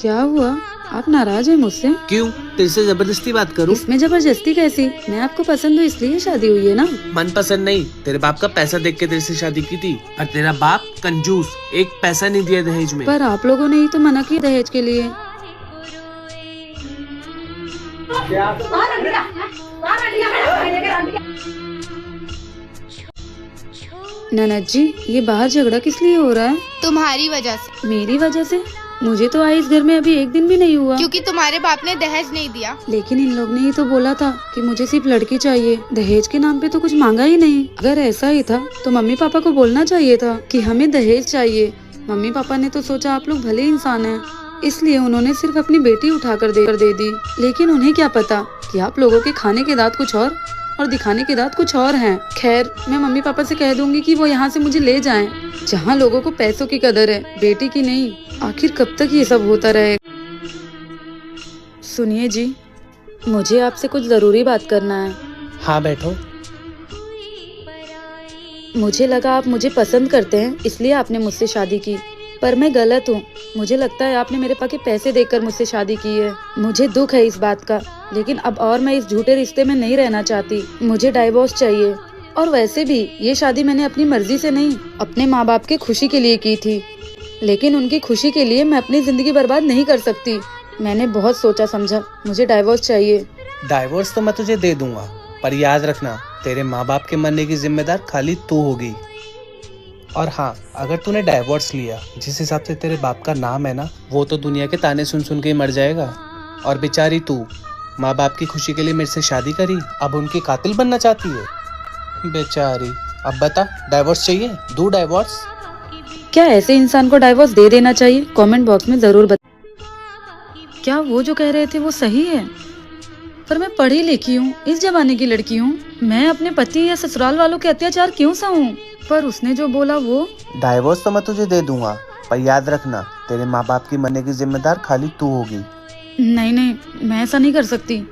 क्या हुआ? आप नाराज हैं मुझसे? क्यों? तेरे से जबरदस्ती बात करूं? इसमें जबरदस्ती कैसी? मैं आपको पसंद हूँ इसलिए शादी हुई है ना। मन पसंद नहीं, तेरे बाप का पैसा देख के तेरे से शादी की थी। और तेरा बाप कंजूस, एक पैसा नहीं दिया दहेज में। पर आप लोगों ने ही तो मना किया दहेज के लिए। ननद जी, ये बाहर झगड़ा किस लिए हो रहा है? तुम्हारी वजह से। मेरी वजह से? मुझे तो आए इस घर में अभी एक दिन भी नहीं हुआ। क्योंकि तुम्हारे बाप ने दहेज नहीं दिया। लेकिन इन लोग ने ही तो बोला था कि मुझे सिर्फ लड़की चाहिए, दहेज के नाम पे तो कुछ मांगा ही नहीं। अगर ऐसा ही था तो मम्मी पापा को बोलना चाहिए था कि हमें दहेज चाहिए। मम्मी पापा ने तो सोचा आप लोग भले इंसान हैं, इसलिए उन्होंने सिर्फ अपनी बेटी उठाकर दे दी। लेकिन उन्हें क्या पता कि आप लोगों के खाने के दांत कुछ और दिखाने के दांत कुछ और हैं। खैर, मैं मम्मी पापा से कह दूंगी कि वो यहाँ से मुझे ले जाएं। जहाँ लोगों को पैसों की कदर है, बेटी की नहीं। आखिर कब तक ये सब होता रहे? सुनिए जी, मुझे आपसे कुछ जरूरी बात करना है। हाँ बैठो। मुझे लगा आप मुझे पसंद करते हैं, इसलिए आपने मुझसे शादी की। पर मैं गलत हूँ। मुझे लगता है आपने मेरे पापा के पैसे देकर मुझसे शादी की है। मुझे दुख है इस बात का, लेकिन अब और मैं इस झूठे रिश्ते में नहीं रहना चाहती। मुझे डाइवोर्स चाहिए। और वैसे भी ये शादी मैंने अपनी मर्जी से नहीं, अपने माँ बाप की खुशी के लिए की थी। लेकिन उनकी खुशी के लिए मैं अपनी जिंदगी बर्बाद नहीं कर सकती। मैंने बहुत सोचा समझा, मुझे डाइवोर्स चाहिए। डाइवोर्स तो मैं तुझे दे दूंगा, पर याद रखना तेरे माँ बाप के मरने की जिम्मेदार खाली तू होगी। और हाँ, अगर तूने डाइवोर्स लिया, जिस हिसाब से तेरे बाप का नाम है ना, वो तो दुनिया के ताने सुन सुन के ही मर जाएगा। और बेचारी तू माँ बाप की खुशी के लिए मेरे से शादी करी, अब उनकी कातिल बनना चाहती है बेचारी। अब बता, डाइवोर्स चाहिए? दूं डाइवोर्स? क्या ऐसे इंसान को डाइवोर्स दे देना चाहिए? कमेंट बॉक्स में जरूर बता। क्या वो जो कह रहे थे वो सही है? पर मैं पढ़ी लिखी हूँ, इस जमाने की लड़की हूँ। मैं अपने पति या ससुराल वालों के अत्याचार क्यों सहूं? पर उसने जो बोला वो। डाइवोर्स तो मैं तुझे दे दूंगा, पर याद रखना तेरे माँ बाप की मरने की जिम्मेदार खाली तू होगी। नहीं, मैं ऐसा नहीं कर सकती।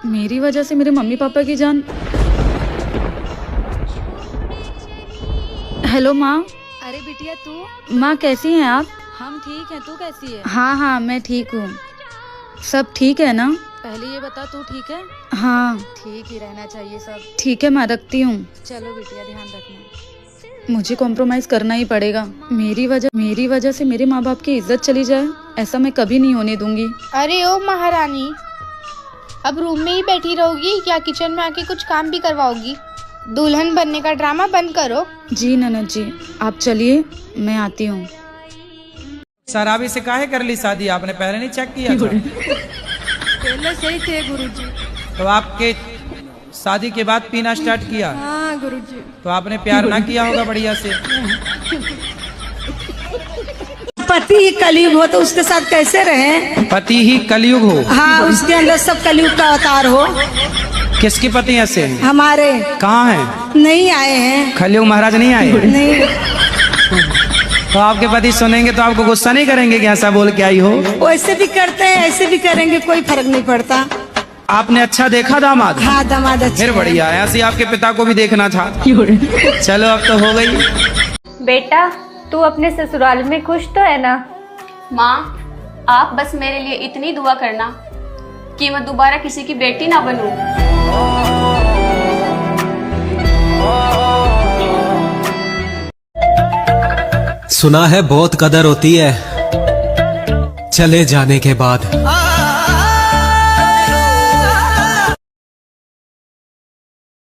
मेरी वजह से मेरे मम्मी पापा की जान। हेलो माँ। अरे बिटिया तू। माँ कैसी हैं आप? हम ठीक हैं, तू कैसी है? हाँ, मैं ठीक हूँ। सब ठीक है ना? पहले ये बता, तू ठीक है? हाँ ठीक ही रहना चाहिए सब। ठीक है, मैं रखती हूँ। चलो बिटिया, ध्यान रखना। मुझे कॉम्प्रोमाइज करना ही पड़ेगा। मेरी वजह से मेरे माँ बाप की इज्जत चली जाए, ऐसा मैं कभी नहीं होने दूंगी। अरे ओ महारानी, अब रूम में ही बैठी रहोगी क्या किचन में आके कुछ काम भी करवाओगी? दुल्हन बनने का ड्रामा बंद करो। जी ननद जी, आप चलिए, मैं आती हूँ। शराबी से काहे कर ली शादी? आपने पहले नहीं चेक किया था? पहले सही थे गुरुजी। तो आपके शादी के बाद पीना स्टार्ट किया? हाँ गुरुजी। तो आपने प्यार ना किया होगा बढ़िया से। पति ही कलयुग हो तो उसके साथ कैसे रहे? पति ही कलयुग हो? हाँ, उसके अंदर सब कलयुग का अवतार हो। किसके पति ऐसे हैं? हमारे। कहाँ हैं? नहीं आए हैं। कलयुग महाराज नहीं आए? नहीं। तो आपके पति सुनेंगे तो आपको गुस्सा नहीं करेंगे कि ऐसा बोल के आई हो? वैसे भी करते हैं, ऐसे भी करेंगे, कोई फर्क नहीं पड़ता। आपने अच्छा देखा दामाद? हाँ, दामाद अच्छा। फिर बढ़िया, ऐसे आपके पिता को भी देखना था। चलो अब तो हो गई। बेटा, तू अपने ससुराल में खुश तो है ना? माँ, आप बस मेरे लिए इतनी दुआ करना कि मैं दोबारा किसी की बेटी ना बनूं। सुना है बहुत कदर होती है चले जाने के बाद।